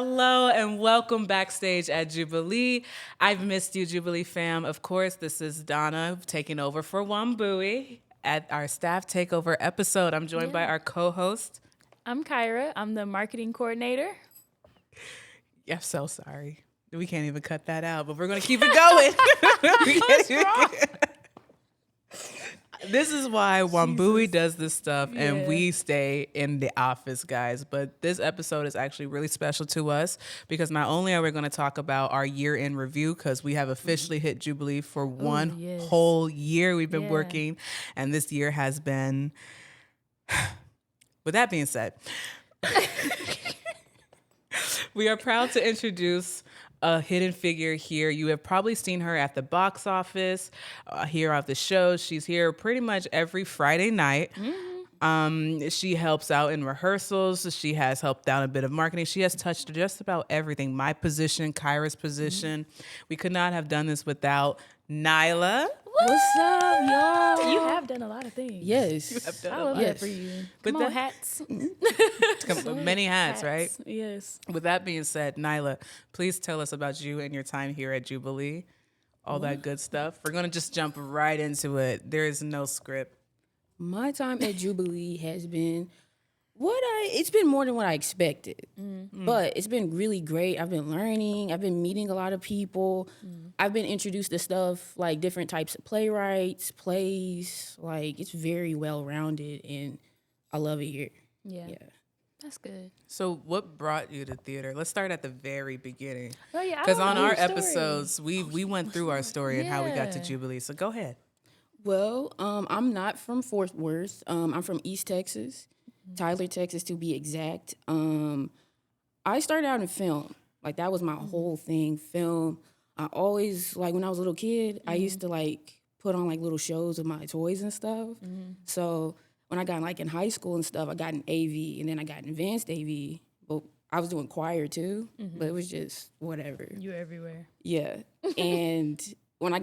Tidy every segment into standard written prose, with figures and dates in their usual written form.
Hello and welcome backstage at Jubilee. I've missed you, Jubilee fam. Of course, this is Donna taking over for Wambui at our staff takeover episode. I'm joined by our co-host. I'm Kyra. I'm the marketing coordinator. I'm so sorry. We can't even cut that out, but we're going to keep it going. What's wrong? This is why Wambui does this stuff and we stay in the office, guys. But this episode is actually really special to us because not only are we going to talk about our year-end review because we have officially hit Jubilee for one whole year we've been working, and this year has been... With that being said, we are proud to introduce a hidden figure here. You have probably seen her at the box office, here at the show. She's here pretty much every Friday night. Mm-hmm. She helps out in rehearsals. She has helped out a bit of marketing. She has touched just about everything. My position, Kyra's position. Mm-hmm. We could not have done this without Nyla. What's up, y'all? You have done a lot of things. Yes. You have done I love that for you. But Come on, hats. Many hats, right? Yes. With that being said, Nyla, please tell us about you and your time here at Jubilee. All that good stuff. We're going to just jump right into it. There is no script. My time at Jubilee has been it's been more than what I expected. Mm-hmm. But it's been really great. I've been learning. I've been meeting a lot of people. Mm-hmm. I've been introduced to stuff like different types of playwrights, plays. Like, it's very well-rounded, and I love it here. Yeah. That's good. So what brought you to theater? Let's start at the very beginning. Oh, yeah. Because on our episodes, we went through our story and how we got to Jubilee. So go ahead. Well, I'm not from Fort Worth. I'm from East Texas. Tyler, Texas, to be exact. I started out in film. Like, that was my whole thing, film. I always, like, when I was a little kid, I used to, like, put on, like, little shows of my toys and stuff. So when I got, like, in high school and stuff, I got in AV, and then I got in advanced AV. But I was doing choir, too, but it was just whatever. You were everywhere. Yeah. And when I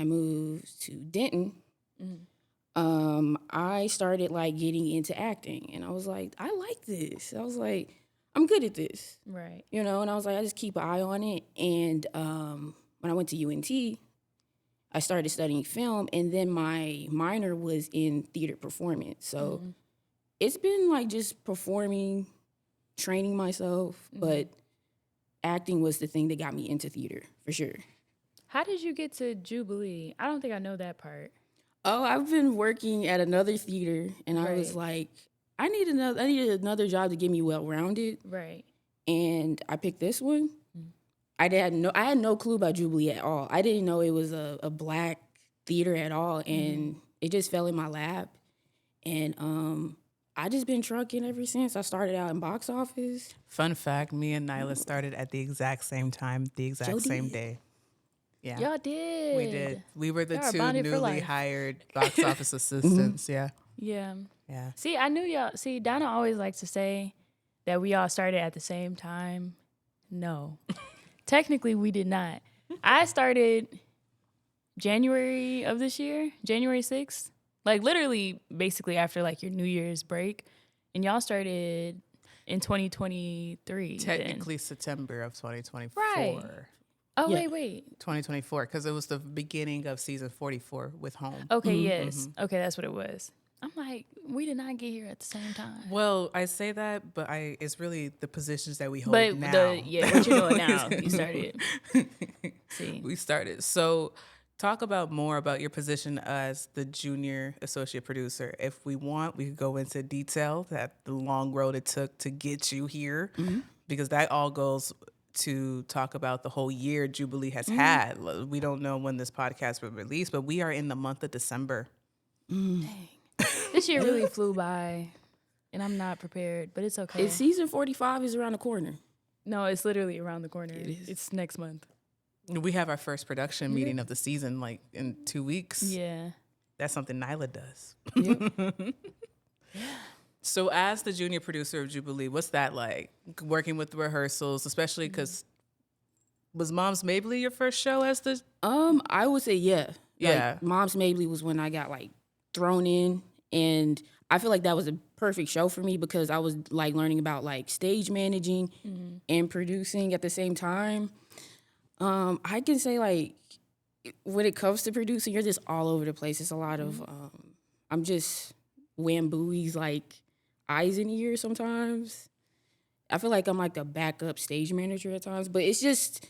moved to Denton, I started like getting into acting, and I was like, I like this. I was like, I'm good at this. Right. You know, and I was like, I just keep an eye on it. And when I went to UNT, I started studying film, and then my minor was in theater performance. So it's been like just performing, training myself, but acting was the thing that got me into theater for sure. How did you get to Jubilee? I don't think I know that part. Oh, I've been working at another theater, and I was like, I needed another job to get me well-rounded. Right. And I picked this one. I had no clue about Jubilee at all. I didn't know it was a Black theater at all, and it just fell in my lap. And I just been trucking ever since. I started out in box office. Fun fact, me and Nyla started at the exact same time, the exact same day. Yeah. Y'all did. We did. We were the Y'all two bonded for newly life. hired box office assistants. Yeah. Yeah. Yeah. See, I knew y'all. See, Donna always likes to say that we all started at the same time. No. Technically, we did not. I started January of this year, January 6th. Like, literally, basically after, like, your New Year's break. And y'all started in 2023. Technically September of 2024. Right. Oh, Yeah. wait. 2024, because it was the beginning of season 44 with Home. Okay, yes. Okay, that's what it was. I'm like, we did not get here at the same time. Well, I say that, but it's really the positions that we hold But now. what you're doing now, you started. See. We started. So talk about more about your position as the junior associate producer. If we want, we could go into detail that the long road it took to get you here, because that all goes to talk about the whole year Jubilee has had. We don't know when this podcast will release, but we are in the month of December. Dang. This year really flew by, and I'm not prepared, but it's okay. It's season 45 is around the corner. No, it's literally around the corner. It is. It's next month. We have our first production meeting of the season like in 2 weeks. Yeah. That's something Nyla does. Yep. So as the junior producer of Jubilee, what's that like? Working with the rehearsals, especially because was Mom's Mabley your first show as the... I would say yeah. Yeah. Like, Mom's Mabley was when I got like thrown in, And I feel like that was a perfect show for me because I was like learning about like stage managing and producing at the same time. I can say like when it comes to producing, you're just all over the place. It's a lot of I'm just Wambooey's like eyes and ears sometimes. I feel like I'm like a backup stage manager at times, but it's just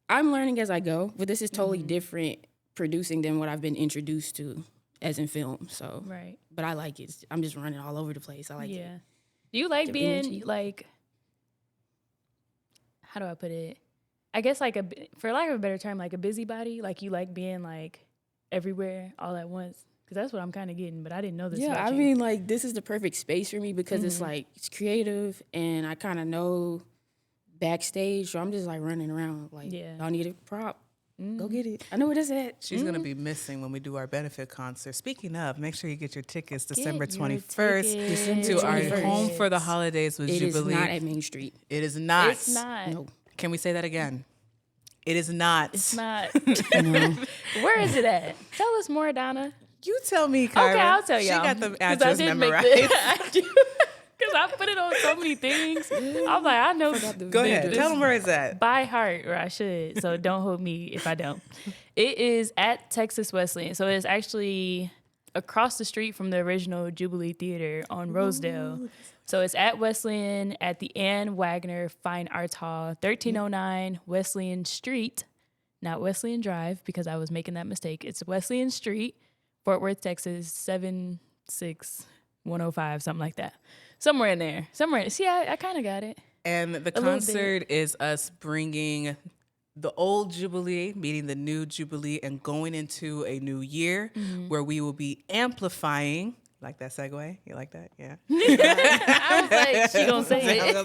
I'm learning as I go. But this is totally different producing than what I've been introduced to as in film. So, Right. but I like it. I'm just running all over the place. I like it. Do you like The being energy. like? How do I put it? I guess like for lack of a better term, like a busybody. Like you like being like everywhere all at once. Because that's what I'm kind of getting, but I didn't know this. Yeah, about I you. mean, like this is the perfect space for me because it's like it's creative and I kind of know backstage, so I'm just like running around. Like, y'all need a prop. Go get it. I know where that's at. She's going to be missing when we do our benefit concert. Speaking of, make sure you get your tickets December your 21st tickets. to our 21st. Home for the Holidays with It is Jubilee. not at Main Street. It is not. It's not. No. Can we say that again? It is not. It's not. Where is it at? Tell us more, Donna. You tell me, Kyra. Okay, I'll tell y'all. She got the 'Cause address I did memorized. Because I put it on so many things. I'm like, I know. Go ahead. Tell them where it's at. By heart, or I should. So don't hold me if I don't. It is at Texas Wesleyan. So it's actually across the street from the original Jubilee Theater on Rosedale. So it's at Wesleyan at the Ann Wagner Fine Arts Hall, 1309 Wesleyan Street, not Wesleyan Drive, because I was making that mistake. It's Wesleyan Street, Fort Worth, Texas, 76105, something like that. Somewhere in there. See, I kind of got it. And the concert is us bringing the old Jubilee, meeting the new Jubilee, and going into a new year where we will be amplifying. Like that segue? You like that? Yeah. I was like, she gonna say it.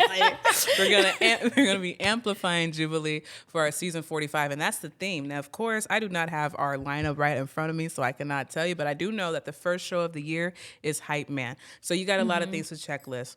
We're gonna be amplifying Jubilee for our season 45, and that's the theme. Now, of course, I do not have our lineup right in front of me, so I cannot tell you. But I do know that the first show of the year is Hype Man. So you got a lot of things to checklist.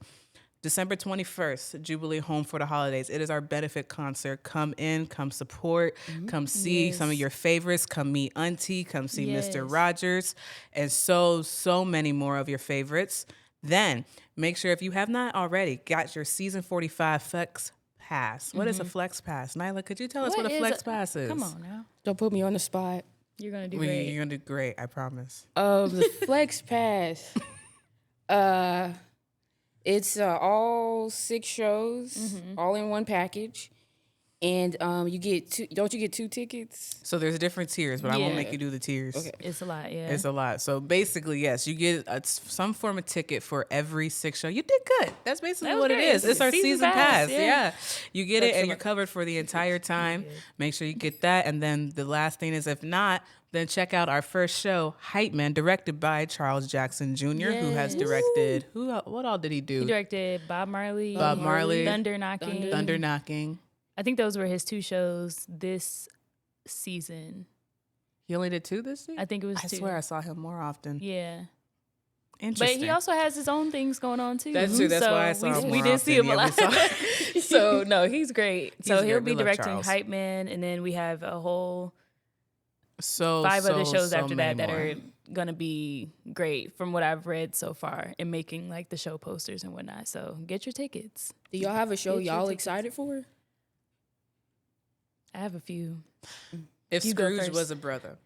December 21st, Jubilee Home for the Holidays. It is our benefit concert. Come in, come support, come see some of your favorites, come meet Auntie, come see Mr. Rogers, and so many more of your favorites. Then make sure, if you have not already, got your season 45 Flex Pass. What is a Flex Pass? Nyla, could you tell us what a Flex Pass is? Come on now. Don't put me on the spot. You're gonna do great. You're going to do great, I promise. The Flex Pass. It's all 6 shows, all in one package. And you get don't you get 2 tickets? So there's different tiers, but I won't make you do the tiers. Okay. It's a lot, yeah. It's a lot. So basically, yes, you get some form of ticket for every 6 show. You did good. That's basically what great. it is. It's our season pass. yeah. Yeah. You get it and you're covered for the entire time. Make sure you get that. And then the last thing is, if not, then check out our first show, Hype Man, directed by Charles Jackson Jr., who has directed, what all did he do? He directed Bob Marley, Thunder Knocking. I think those were his 2 shows this season. He only did 2 this season? I think it was 2. I swear I saw him more often. Yeah. Interesting. But he also has his own things going on too. That's true. That's why I saw him we more did see him often. a lot. So no, he's great. So he'll great. be We love directing Charles. Hype Man, and then we have a whole 5 5 other shows after that are gonna be great from what I've read so far in making like the show posters and whatnot. So get your tickets. Do y'all have a show Get your y'all tickets. excited for? I have a few. If You go Scrooge first. was a brother.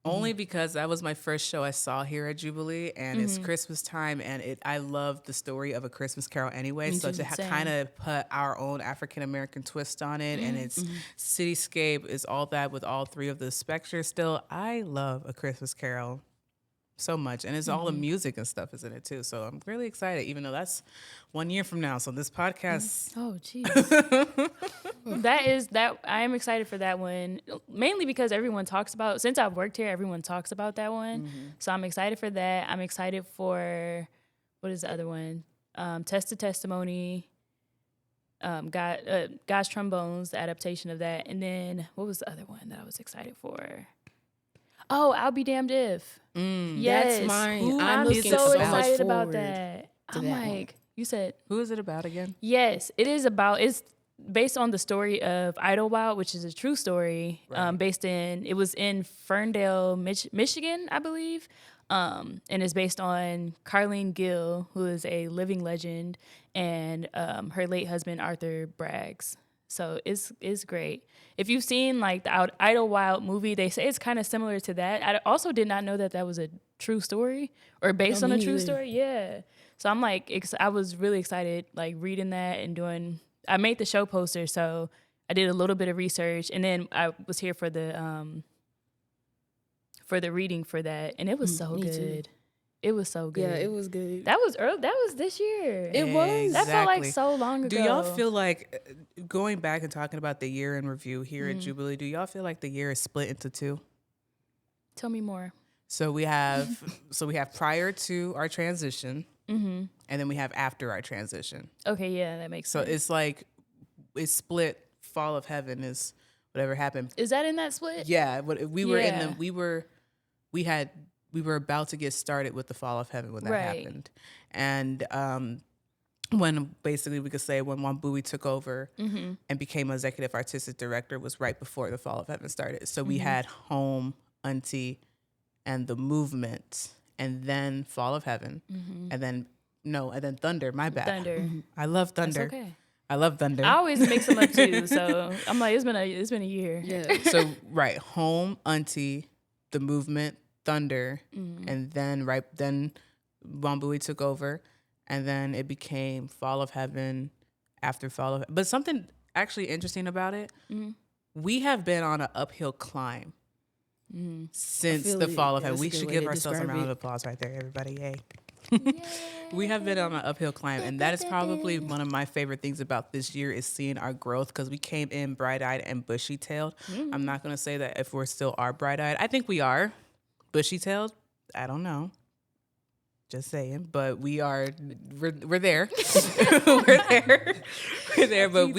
Only because that was my first show I saw here at Jubilee, and it's Christmas time, and I love the story of A Christmas Carol anyway. So to Same. kind of put our own African American twist on it, and its cityscape is all that with all 3 of the specters. Still, I love A Christmas Carol so much, and it's all the music and stuff is in it too. So I'm really excited, even though that's 1 year from now. So this podcast, Oh, jeez. that I am excited for that one, mainly because everyone talks about, since I've worked here, everyone talks about that one. So I'm excited for that. I'm excited for, what is the other one? Test to Testimony, God's Trombones, the adaptation of that. And then what was the other one that I was excited for? Oh, I'll Be Damned If. Yes. That's mine. Ooh, I'm I'm looking so so much excited about forward that. I'm that one. like, you said, who is it about again? yes, it is about, it's based on the story of Idlewild, which is a true story, it was in Ferndale, Michigan, I believe. And it's based on Carlene Gill, who is a living legend, and her late husband, Arthur Braggs. So it's great. If you've seen like the Idlewild movie, they say it's kind of similar to that. I also did not know that was a true story or based on a true story. Yeah. So I'm like, I was really excited, like reading that and I made the show poster. So I did a little bit of research, and then I was here for the reading for that, and it was so good. Too. It was so good. Yeah, it was good. That was early. That was this year. It was. That felt like so long ago. Do y'all feel like, going back and talking about the year in review here at Jubilee, do y'all feel like the year is split into two? Tell me more. So we have prior to our transition, and then we have after our transition. Okay, yeah, that makes sense. So it's like it's split. Fall of Heaven is whatever happened. Is that in that split? Yeah, but we were we were about to get started with the Fall of Heaven when that happened, and when basically we could say when Wambui took over and became executive artistic director was right before the Fall of Heaven started. So we had Home, Auntie, and the Movement, and then Fall of Heaven, and then Thunder. My bad. Thunder. I love Thunder. That's okay. I love Thunder. I always mix them up too, so I'm like, it's been a year. Yeah. So Home, Auntie, the Movement, Thunder, and then Wambui took over, and then it became Fall of Heaven after Fall of. But something actually interesting about it, we have been on an uphill climb since the Fall of Heaven. We should give ourselves a round of applause right there, everybody! Yay! We have been on an uphill climb, and that is probably one of my favorite things about this year is seeing our growth, because we came in bright-eyed and bushy-tailed. I'm not going to say that if we're still are bright-eyed. I think we are bushy-tailed. I don't know. Just saying, but we're there. we're there, but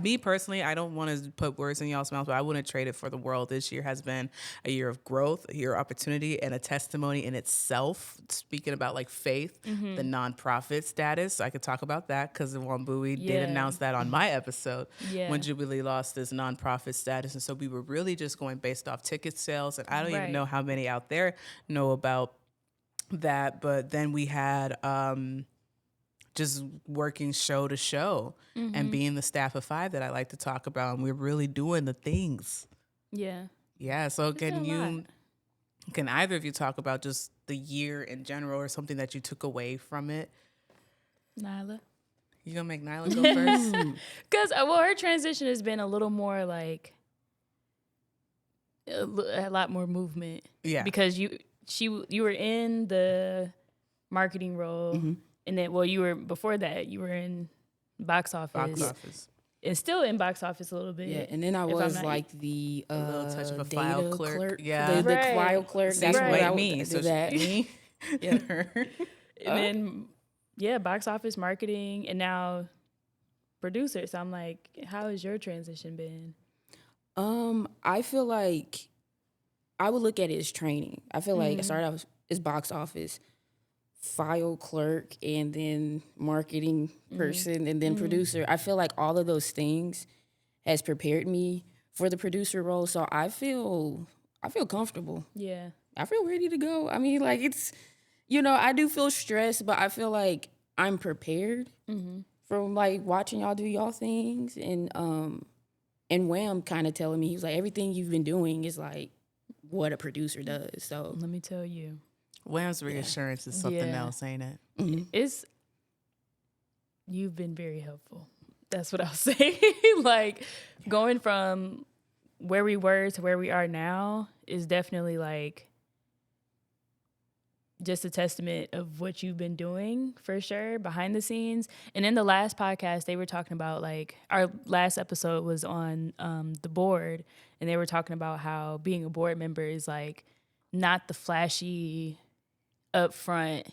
me personally, I don't want to put words in y'all's mouth, but I wouldn't trade it for the world. This year has been a year of growth, a year of opportunity, and a testimony in itself. Speaking about like faith, the nonprofit status, I could talk about that because Wambui did announce that on my episode when Jubilee lost this nonprofit status. And so we were really just going based off ticket sales, and I don't even know how many out there know about that, but then we had just working show to show and being the staff of 5 that I like to talk about, and we're really doing the things. Yeah. So can either of you talk about just the year in general or something that you took away from it? Nyla, you gonna make Nyla go first? Because her transition has been a little more like a lot more movement. Yeah, because you were in the marketing role, and then you were before that you were in box office. And still in box office a little bit. Yeah, and then I was like the a little touch of a file clerk. Yeah, the file clerk. That's what I mean. So that me. Yeah. And then box office, marketing, and now producer. So I'm like, how has your transition been? I feel like I would look at it as training. I feel like I started out as box office, file clerk, and then marketing person, and then producer. I feel like all of those things has prepared me for the producer role. So I feel comfortable. Yeah. I feel ready to go. I mean, like it's, I do feel stressed, but I feel like I'm prepared from like watching y'all do y'all things. And Wham kind of telling me, he was like, everything you've been doing is like what a producer does. So let me tell you, Wham's reassurance is something else, ain't it? You've been very helpful. That's what I'll say. Like going from where we were to where we are now is definitely like just a testament of what you've been doing for sure behind the scenes. And in the last podcast, they were talking about like our last episode was on the board, and they were talking about how being a board member is like not the flashy upfront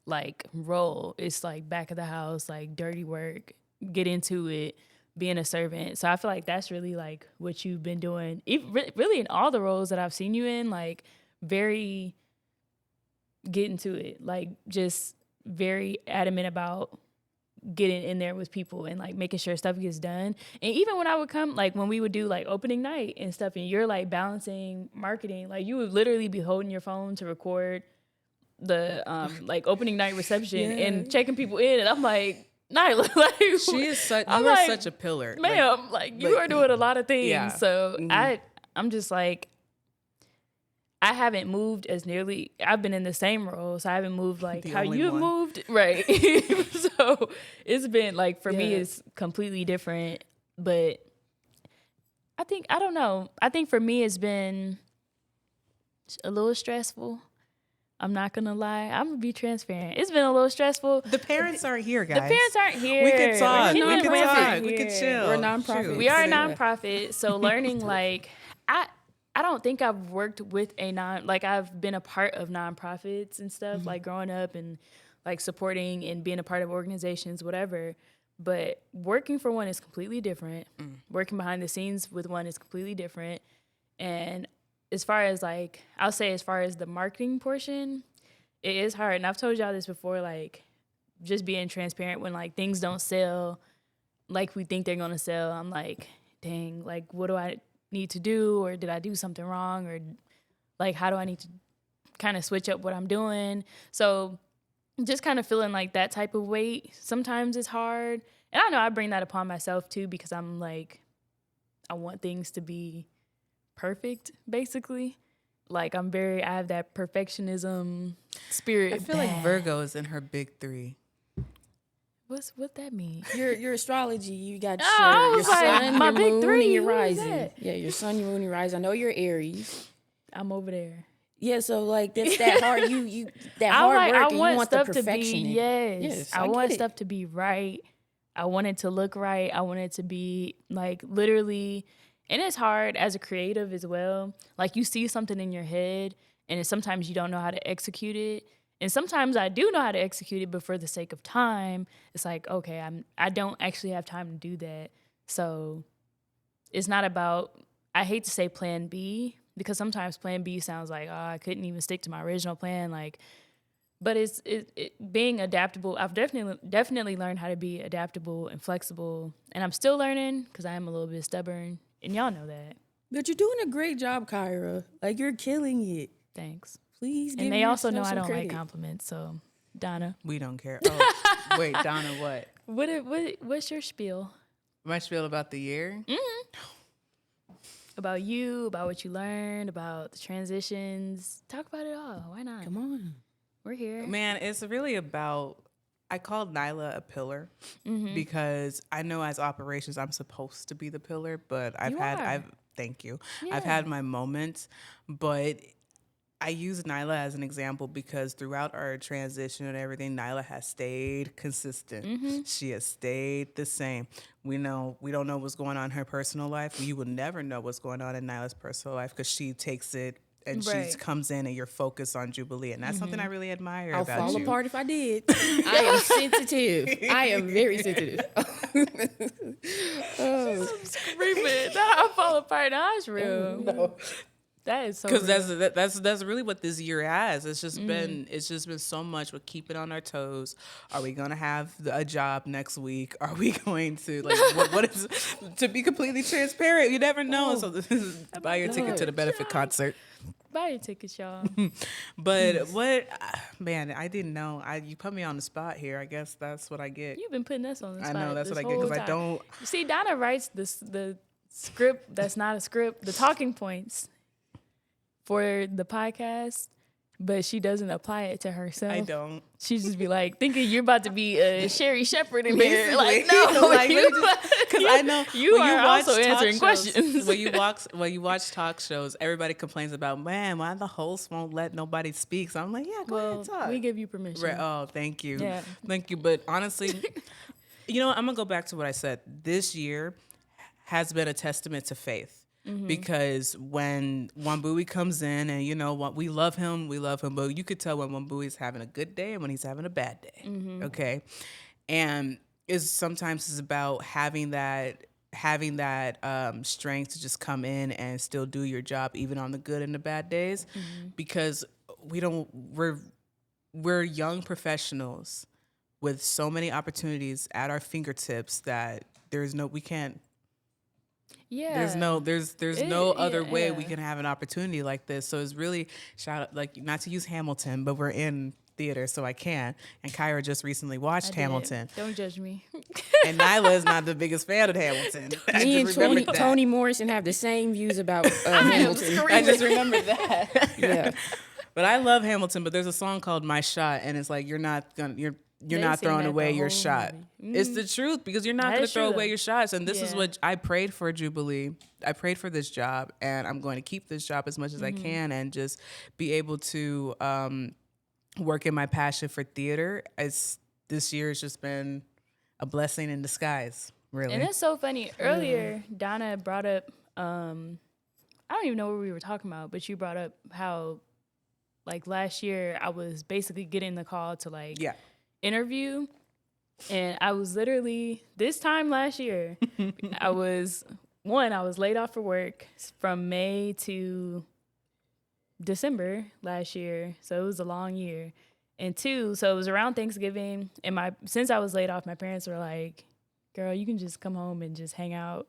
like role. It's like back of the house, like dirty work, get into it, being a servant. So I feel like that's really like what you've been doing, really in all the roles that I've seen you in, like very get into it, like just very adamant about getting in there with people and like making sure stuff gets done. And even when I would come, like when we would do like opening night and stuff, and you're like balancing marketing, like you would literally be holding your phone to record the like opening night reception and checking people in, and I'm like, Nyla, like she is such. You I'm are like, such a pillar, ma'am. Like you are doing a lot of things. Yeah. So I'm just like, I haven't moved as nearly. I've been in the same role, so I haven't moved like The how only you've one. moved, right? So it's been like for me, it's completely different. But I don't know. I think for me, it's been a little stressful. I'm not gonna lie. I'm gonna be transparent. It's been a little stressful. The parents aren't here, guys. The parents aren't here. We could talk. We're We keeping could it talk. real We could here. chill. We're a nonprofit. Shoot. We are a nonprofit, so learning like I don't think I've worked with I've been a part of nonprofits and stuff, like growing up and like supporting and being a part of organizations, whatever. But working for one is completely different. Working behind the scenes with one is completely different. And as far as like, I'll say as far as the marketing portion, it is hard. And I've told y'all this before, like just being transparent when like things don't sell like we think they're gonna sell. I'm like, dang, like what do I need to do, or did I do something wrong, or like how do I need to kind of switch up what I'm doing? So just kind of feeling like that type of weight sometimes is hard. And I know I bring that upon myself too, because I'm like, I want things to be perfect, basically. Like I have that perfectionism spirit. I feel like Virgo is in her big 3. What that mean? Your astrology, you got I your was like, sun, my your big moon, 3, and your who is rising. that? Yeah, your sun, your moon, your rising. I know you're Aries. I'm over there. Yeah, so like that's that hard. You that hard work, I and you want want the stuff to perfection. be Yes, I I want get it. stuff to be right. I want it to look right. I want it to be like literally, and it's hard as a creative as well. Like you see something in your head, and sometimes you don't know how to execute it. And sometimes I do know how to execute it, but for the sake of time, it's like, okay, I don't actually have time to do that. So it's not about, I hate to say plan B, because sometimes plan B sounds like, oh, I couldn't even stick to my original plan. Like, but it's being adaptable. I've definitely learned how to be adaptable and flexible. And I'm still learning because I am a little bit stubborn. And y'all know that. But you're doing a great job, Kyra. Like you're killing it. Thanks. Please give And they also know yourself I some don't credit. like compliments. So, Donna, We don't care. Oh, wait, Donna, what? what's your spiel My spiel about the year? about you, about what you learned, about the transitions? Talk about it all. Why not? Come on. We're here. Man, it's really about, I called Nyla a pillar because I know as operations I'm supposed to be the pillar, but thank you. I've had my moments, but I use Nyla as an example because throughout our transition and everything, Nyla has stayed consistent. She has stayed the same. We don't know what's going on in her personal life. You will never know what's going on in Nyla's personal life because she takes it and she comes in and you're focused on Jubilee. And that's something I really admire I'll about fall you. apart if I did. I am sensitive. I am very sensitive. I'm screaming. I'll fall apart. That's real. No. That is so. Because that's really what this year has. It's just been so much with keeping on our toes. Are we gonna have a job next week? Are we going to what is to be completely transparent? You never know. So this is buy your ticket to the benefit concert. Buy your tickets, y'all. But man, I didn't know. You put me on the spot here. I guess that's what I get. You've been putting us on the I spot. know that's this what I get whole because I time. don't. See, Donna writes the script that's not a script, the talking points for the podcast, but she doesn't apply it to herself. I don't. She just be like thinking you're about to be a Sherry Shepherd in here. Like, Basically. no, Like, because I know you when are watch also talk answering shows- questions. when you watch talk shows, everybody complains about, man, why the host won't let nobody speak. So I'm like, yeah, go ahead, talk. We give you permission. Right. Oh, thank you. Yeah. Thank you. But honestly, I'm gonna go back to what I said. This year has been a testament to faith. Because when Wambui comes in and what we love him, but you could tell when Wambui is having a good day and when he's having a bad day. Okay. And sometimes it's about having that strength to just come in and still do your job even on the good and the bad days, because we're young professionals, with so many opportunities at our fingertips that we can't. Yeah. There's no other way we can have an opportunity like this. So it's really shout out, like, not to use Hamilton, but we're in theater, so I can. And Kyra just recently watched Hamilton. Don't judge me. And Nyla is not the biggest fan of Hamilton. Me and Toni Morrison have the same views about Hamilton. I just remembered that. Yeah. But I love Hamilton, but there's a song called My Shot, and it's like you're not throwing away your shot. It's the truth, because you're not going to throw away your shots. And this is what I prayed for Jubilee. I prayed for this job, and I'm going to keep this job as much as I can and just be able to work in my passion for theater. This year has just been a blessing in disguise, really. And it's so funny. Earlier, Donna brought up, I don't even know what we were talking about, but you brought up how, like, last year I was basically getting the call to, like, interview. And I was literally, this time last year, I was laid off for work from May to December last year. So it was a long year. And 2, so it was around Thanksgiving. And since I was laid off, my parents were like, girl, you can just come home and just hang out.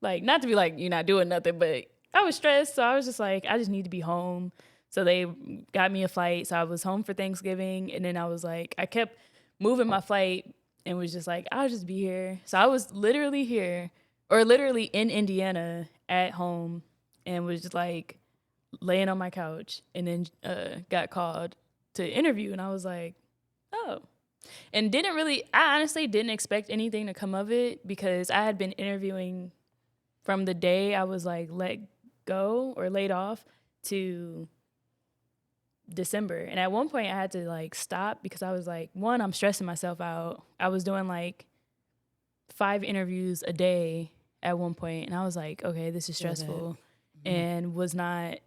Like, not to be like, you're not doing nothing, but I was stressed. So I was just like, I just need to be home. So they got me a flight. So I was home for Thanksgiving. And then I was like, I kept moving my flight and was just like, I'll just be here. So I was literally here, or literally in Indiana at home, and was just like laying on my couch, and then got called to interview. And I was like, oh. And I honestly didn't expect anything to come of it, because I had been interviewing from the day I was like let go or laid off to December. And at one point I had to like stop, because I was like, one, I'm stressing myself out. I was doing like 5 interviews a day at one point, and I was like, okay, this is stressful. And was not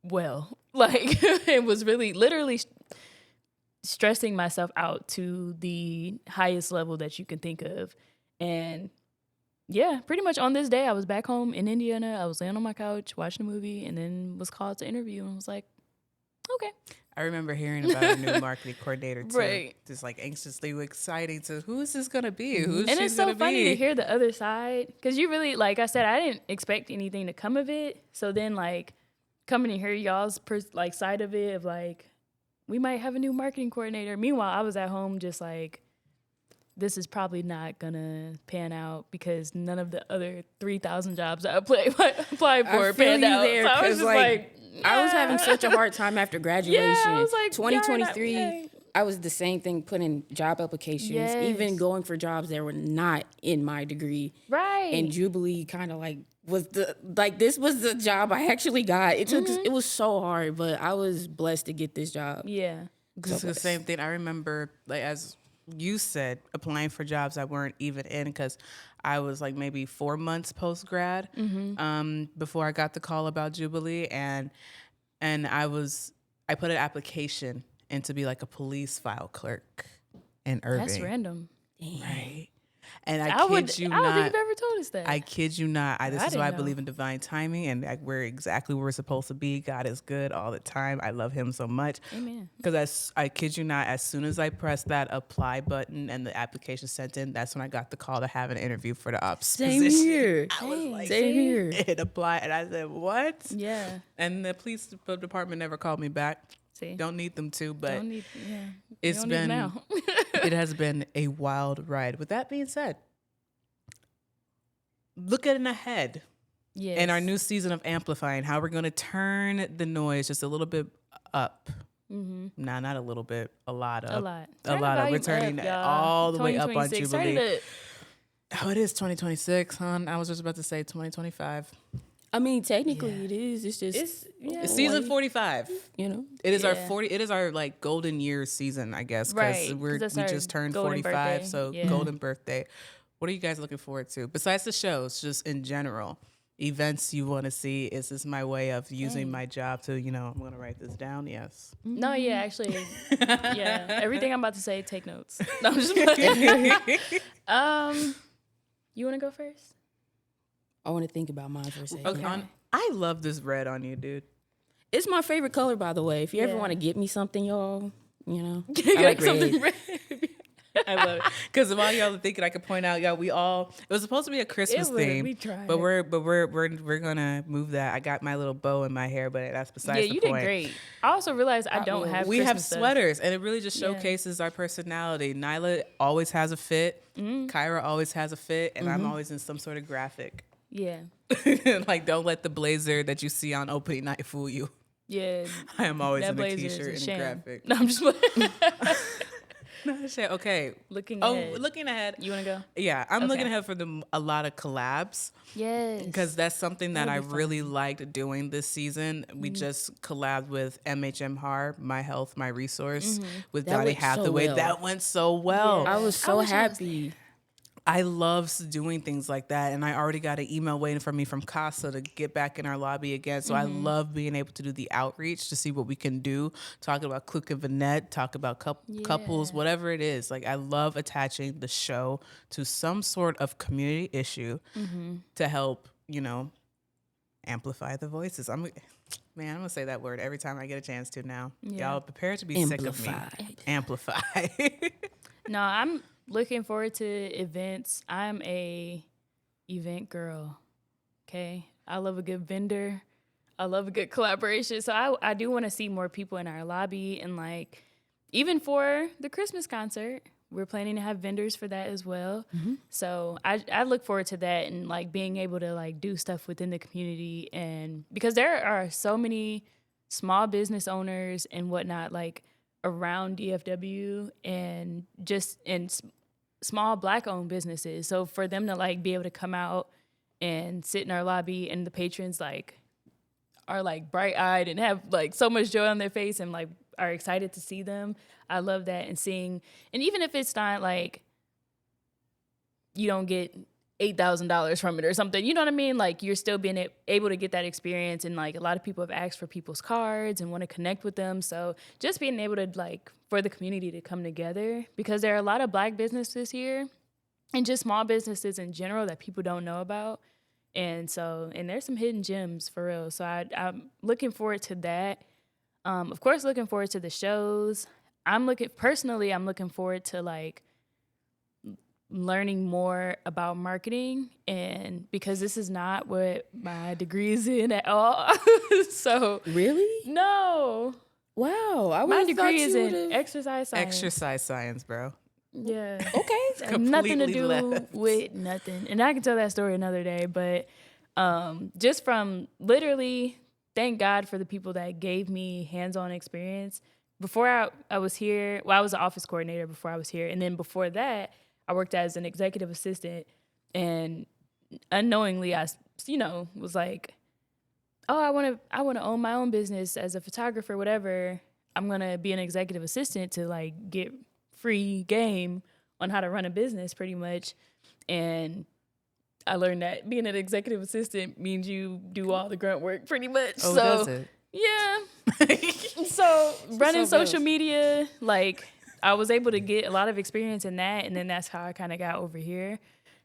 well. Like, it was really literally stressing myself out to the highest level that you can think of. And yeah, pretty much on this day I was back home in Indiana. I was laying on my couch watching a movie, and then was called to interview, and was like, okay. I remember hearing about a new marketing coordinator too. Right. Just like anxiously exciting to, who is this going to be? Who's she going to be? And it's so funny to hear the other side, because you really, like I said, I didn't expect anything to come of it. So then, like, coming to hear y'all's side of it, of like, we might have a new marketing coordinator. Meanwhile, I was at home just like, this is probably not gonna pan out, because none of the other 3,000 jobs I applied for panned out. There, so I was just like, I was having such a hard time after graduation. Yeah, I was like, 2023, I was the same thing, putting job applications, even going for jobs that were not in my degree. Right. And Jubilee kind of like this was the job I actually got. It took, it was so hard, but I was blessed to get this job. Yeah. It's the same thing. I remember, like, as you said, applying for jobs I weren't even in, because I was like maybe 4 months post grad before I got the call about Jubilee, and I put an application in to be like a police file clerk in Irving. That's random. Right. And I don't kid think you you've not. ever told us that. I kid you not. This is why I know. believe in divine timing, and we're exactly where we're supposed to be. God is good all the time. I love him so much. Amen. Because I kid you not, as soon as I pressed that apply button and the application sent in, that's when I got the call to have an interview for the ops position. Here. I was like, Same here. It applied, and I said, what? Yeah. And the police department never called me back. See. Don't need them to, but Don't need, yeah. it's don't need been now. it has been a wild ride. With that being said, looking ahead Yes. in our new season of Amplifying, how we're going to turn the noise just a little bit up. Nah, not a little bit, a lot up. A lot. A lot up. We're turning all the way up on 2026. Jubilee. Oh, it is 2026, hon. I was just about to say 2025. I mean, technically it is. It's just It's season 45. you know. It is our 40. It is our like golden year season, I guess, because Right, we 'cause that's just our turned golden 45. birthday. So Yeah. golden birthday. What are you guys looking forward to besides the shows? Just in general, events you want to see. Is this my way of using my job to, I'm going to write this down? Yes. No, yeah, actually, yeah. Everything I'm about to say, take notes. No, I'm just playing. You want to go first? I want to think about mine for a second. Okay. I love this red on you, dude. It's my favorite color, by the way. If you ever Yeah. want to get me something, y'all, I Get like something red. red. I love it. Because while y'all are thinking, I could point out, y'all, it was supposed to be a Christmas theme. We tried. But we're gonna move that. I got my little bow in my hair, but that's besides the point. Yeah, you did great. I also realized I don't have We Christmas have stuff. sweaters, and it really just showcases our personality. Nyla always has a fit. Kyra always has a fit, and I'm always in some sort of graphic. Yeah. Like, don't let the blazer that you see on opening night fool you. Yeah. I am always That in a blazer is t-shirt and a sham. graphic. No, I'm just playing. No, shit. Okay. Looking Oh, ahead. looking ahead. You want to go? Yeah, I'm looking Okay. ahead for a lot of collabs. Yes. Because that's something that I That'll be really liked doing this season. We just collabed with MHM Har, My Health, My Resource, with That Donnie went so Hathaway. well. That went so well. I was so wish I was happy. I love doing things like that. And I already got an email waiting for me from Casa to get back in our lobby again. So I love being able to do the outreach to see what we can do. Talking about Cook and Vanette, talk about couples, whatever it is. Like, I love attaching the show to some sort of community issue to help, amplify the voices. I'm going to say that word every time I get a chance to now. Yeah. Y'all prepare to be sick of me. Amplify. No, I'm looking forward to events. I'm a event girl. Okay. I love a good vendor. I love a good collaboration. So I do want to see more people in our lobby, and like even for the Christmas concert, we're planning to have vendors for that as well. So I look forward to that, and like being able to like do stuff within the community, and because there are so many small business owners and whatnot, like around DFW and just in small Black-owned businesses. So for them to like be able to come out and sit in our lobby, and the patrons like are like bright-eyed and have like so much joy on their face and like are excited to see them. I love that, and seeing, and even if it's not like you don't get $8,000 from it or something, you know what I mean? Like, you're still being able to get that experience, and like a lot of people have asked for people's cards and want to connect with them. So just being able to like for the community to come together, because there are a lot of Black businesses here and just small businesses in general that people don't know about. And there's some hidden gems for real. So I'm looking forward to that. Of course, looking forward to the shows. I'm looking forward to like learning more about marketing, and because this is not what my degree is in at all. So Really? no, Wow. my degree is in exercise science. Exercise science, bro. Yeah. Okay. Nothing to Completely do left. with nothing. And I can tell that story another day, but just from literally, thank God for the people that gave me hands-on experience. Before I was here, I was an office coordinator before I was here. And then before that, I worked as an executive assistant, and unknowingly I, was like, oh, I want to own my own business as a photographer, whatever. I'm going to be an executive assistant to like get free game on how to run a business pretty much. And I learned that being an executive assistant means you do all the grunt work pretty much. Oh, So, does it? yeah. So running so social media, like I was able to get a lot of experience in that. And then that's how I kind of got over here.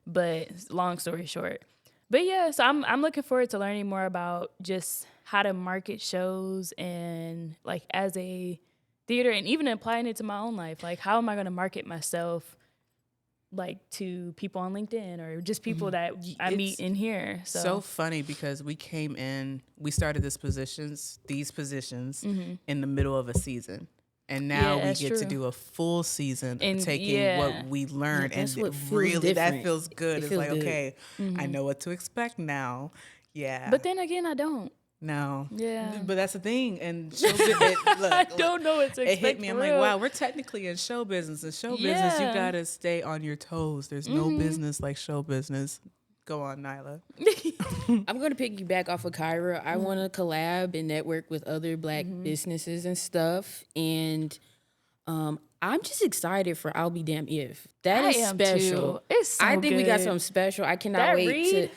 But long story short. But yeah, so I'm looking forward to learning more about just how to market shows, and like as a theater, and even applying it to my own life. Like, how am I going to market myself, like to people on LinkedIn or just people that I meet in here? So funny, because we started these positions in the middle of a season. And now Yeah, we that's get to true. do a full season And of taking yeah. what we learned, that's and what feels really that different. feels good. It It's feels like, good. okay, I know what to expect now. Yeah. But then again, I don't. no. Yeah. But that's the thing. And look, I don't know what to expect. it hit me. I'm for like, real. wow, we're technically in show business. In show business, you Yeah. gotta stay on your toes. There's no business like show business. Go on, Nyla. I'm going to piggyback off of Kyra. I want to collab and network with other Black businesses and stuff. And I'm just excited for I'll Be Damned If. That I is am special. too. It's so I think we got good. something special. I cannot That wait to. read?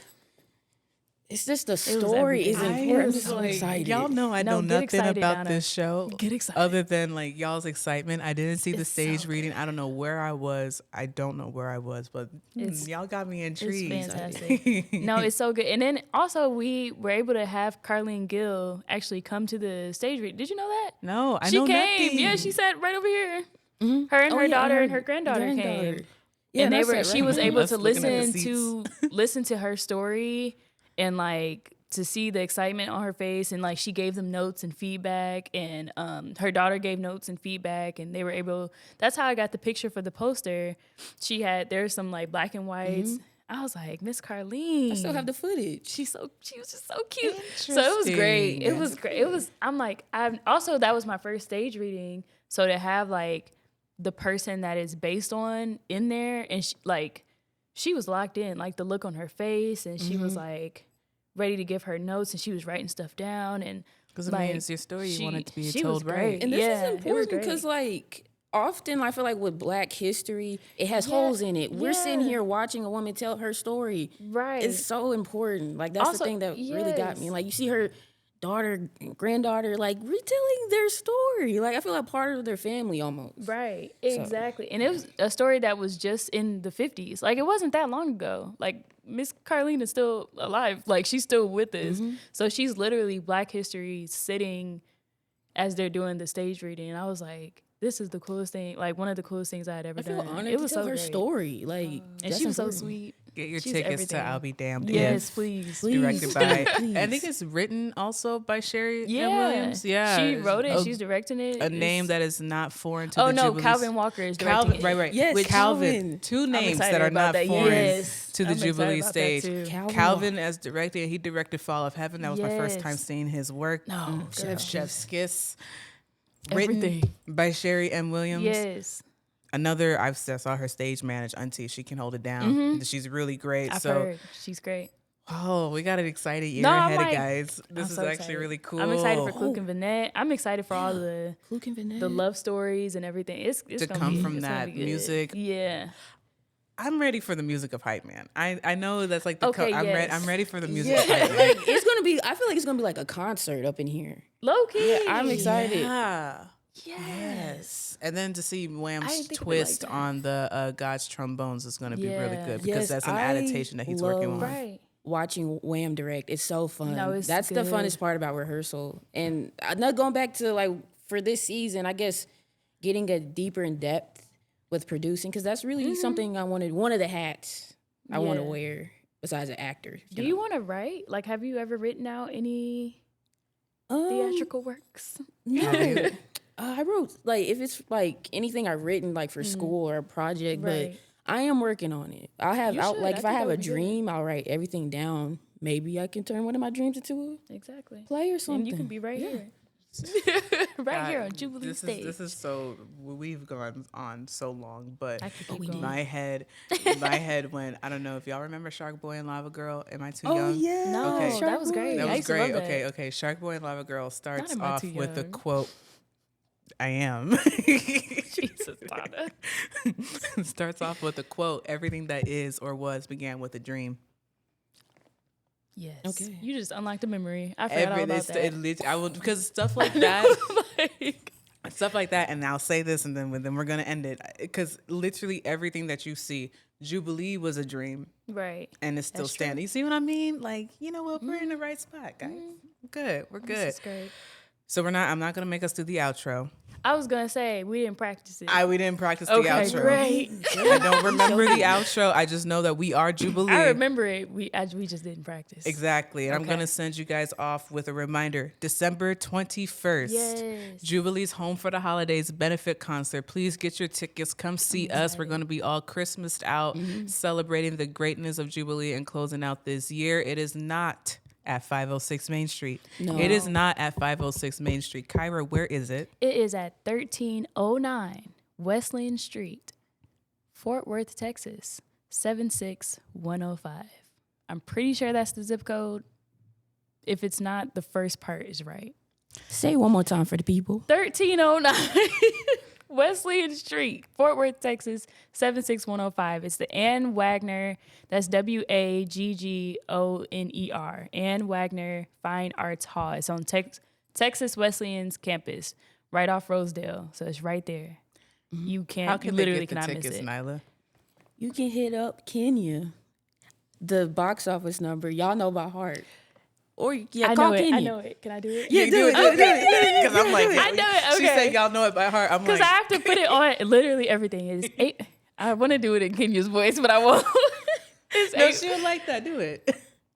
It's just the story is everything. important. I'm was so like, excited. y'all know I No, know get nothing excited, about Donna. this show. Get excited. Other than like y'all's excitement. I didn't see the It's stage so reading. I don't know where I was. I don't know where I was, but y'all got me It's intrigued. fantastic. No, it's so good. And then also we were able to have Carlene Gill actually come to the stage read. Did you know that? No, I She know came. nothing. Yeah, she sat right over here. Her and Oh, her yeah, daughter her and her granddaughter came. Yeah, And they that's were it, she right. was able Us to looking at the listen to her story and like to see the excitement on her face, and like she gave them notes and feedback, and her daughter gave notes and feedback, and they were able, that's how I got the picture for the poster. There's some like black and whites. I was like, Miss Carlene. I still have the footage. She was just so cute. So it was great. It was great. I'm like, that was my first stage reading. So to have like the person that is based on in there, and she was locked in, like the look on her face, and she was like ready to give her notes, and she was writing stuff down, and because I mean, it's your story. You want it to be told right. And this is important because like often I feel like with Black history, it has holes in it. We're sitting here watching a woman tell her story. Right. It's so important. Like that's the thing that really got me. Like you see her daughter and granddaughter like retelling their story. Like I feel like part of their family almost. Right. Exactly. And it was a story that was just in the 50s. Like it wasn't that long ago. Like Miss Carlene is still alive. Like she's still with us. So she's literally Black history sitting as they're doing the stage reading. And I was like, this is the coolest thing. Like one of the coolest things I had ever done. I feel honored it was to tell so her great. story. Like And she was so sweet. Get your She's tickets everything. to I'll Be Damned. Yes, If. please. Directed by, Please. I think it's written also by Sherry Yeah. Ann Williams. Yeah. She wrote it. She's directing it. A name that is not foreign to the Oh, no. Jubilees. Calvin Walker is directing it. Right. Yes, With Calvin. Two names excited that are about not that. foreign Yes. to the I'm excited Jubilee about that stage. too. Calvin as director. He directed Fall of Heaven. That was my first time Yes. seeing his work. No, girl. Chef's Kiss. Everything. Written by Sherry Ann Williams. Yes. Another, I saw her stage manage, Auntie. She can hold it down. She's really great. I've so, heard. She's great. oh, we got an excited year No, I'm ahead, like- guys. This I'm is so actually excited. really cool. I'm excited for Kluk and Vanette. I'm excited for all the Luke and Vanette. love stories and everything. It's To gonna come be, from it's gonna that be good. music. Yeah. I'm ready for the music of Hype Man. I know that's like the Okay, yes. I'm ready for the music Yeah, of Hype Man. like it's gonna be. I feel like it's gonna be like a concert up in here. Low key. I'm excited. Yeah. Yes. And then to see I Wham's didn't think of it twist like that. on the God's trombones is going to be really Yeah. good because Yes, that's an I adaptation that he's working on. love- Right. Watching Wham direct, it's so fun. No, it's That's the good. funnest part about rehearsal. And not going back to like for this season, I guess getting a deeper in depth with producing because that's really something I wanted. One of the hats I want to Yeah. wear besides an actor. Do you want to write? Like, have you ever written out any know. theatrical works? No. I wrote like if it's like anything I've written like for school or a project, Right. but I am working on it. I have You out should. like I if think I that have a would be good. dream, I'll write everything down. Maybe I can turn one of my dreams into a Exactly. play or something. And you can be right here. right here on Jubilee this stage. This is so we've gone on so long, but I could keep going. my head when I don't know if y'all remember Shark Boy and Lava Girl. Am I too Oh young? yeah. No, Okay. that was great. That I was used to great. love that. Okay. Shark Boy and Lava Girl starts am I off too with the young. quote. I am. Jesus, Donna. Starts off with a quote. Everything that is or was began with a dream. Yes. Okay. You just unlocked a memory. I forgot all about that. I would because stuff like that. Like, Stuff like that, and I'll say this, and then we're gonna end it because literally everything that you see, Jubilee was a dream, right. and it's still That's true. standing. You see what I mean? Like, you know what? We're in the right spot, guys. Good, we're good. This is great. So I'm not gonna make us do the outro. I was gonna say we didn't practice it. We didn't practice the okay, outro. great. I don't remember the outro. I just know that we are Jubilee. I remember it. We just didn't practice. Exactly. And I'm Okay. going to send you guys off with a reminder. December 21st, Yes. Jubilee's Home for the Holidays benefit concert. Please get your tickets. Come see us. We're going to be all Christmased out, celebrating the greatness of Jubilee and closing out this year. It is not at 506 Main Street. No. It is not at 506 Main Street. Kyra, where is it? It is at 1309 Wesleyan Street, Fort Worth, Texas, 76105. I'm pretty sure that's the zip code. If it's not, the first part is right. Say it one more time for the people. 1309 Wesleyan Street, Fort Worth, Texas, 76105. It's the Ann Wagner, that's WAGGONER, Ann Wagner Fine Arts Hall. It's on Texas Wesleyan's campus, right off Rosedale. So it's right there. You can't, How you can they literally get the cannot tickets, miss it. Nyla? You can hit up Kenya. The box office number, y'all know by heart. Or yeah, I call know it. Kenyon. I know it. Can I do it? Yeah, do it. Because I'm like, I know it. She Okay. said y'all know it by heart. I'm Because like, I have to put it on literally everything. It's 8. I want to do it in Kenya's voice, but I won't. It's no, 8. she would like that. Do it.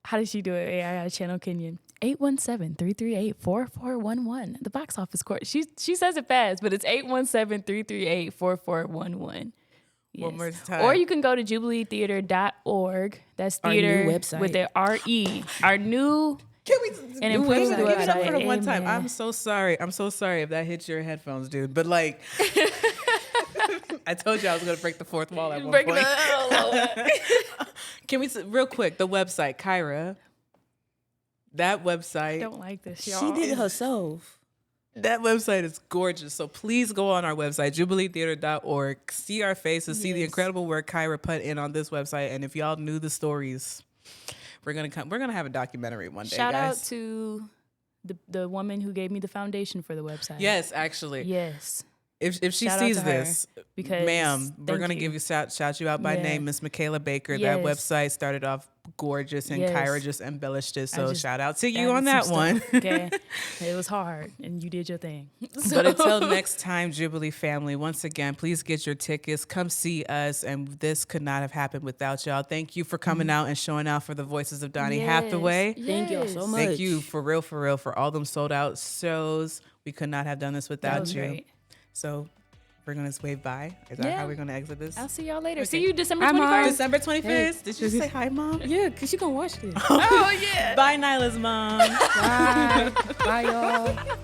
How did she do it? Yeah, I got to channel Kenyon. 817-338-4411. The box office court. She says it fast, but it's 817-338-4411. Yes. One more time. Or you can go to jubileetheater.org. That's Our new theater website. with the R-E. Our new... Can we And give improve it the up for the website. one time? Amen. I'm so sorry. I'm so sorry if that hits your headphones, dude. But like, I told you I was gonna break the fourth wall at one Break point. it Can we real quick the website, Kyra? That website. I don't like this, She y'all. did it herself. That website is gorgeous. So please go on our website, jubileetheater.org. See our faces, see the incredible work Kyra put in on this website. And if y'all knew the stories, we're gonna have a documentary one day. Shout guys. out to the woman who gave me the foundation for the website. Yes, actually. Yes. If she Shout out sees to her, this, because ma'am, we're thank gonna you. give you shout you out by Yeah. name, Miss Michaela Baker. Yes. That website started off gorgeous, and Yes. Kyra just embellished it. So just shout out to you added on that some one. stuff, okay. It was hard, and you did your thing. But until next time, Jubilee family, once again, please get your tickets. Come see us. And this could not have happened without y'all. Thank you for coming out and showing out for the Voices of Donny Hathaway. Thank y'all so much. Thank you for real, for all them sold out shows. We could not have done this without That was you. great. So we're going to wave bye. Is that Yeah. how we're going to exit this? I'll see y'all later. Okay. See you December Hi, Mom. 21st. December 21st. Did you say hi, Mom? Yeah, because she going to watch this. Oh, yeah. Bye, Nyla's mom. Bye. Bye, y'all.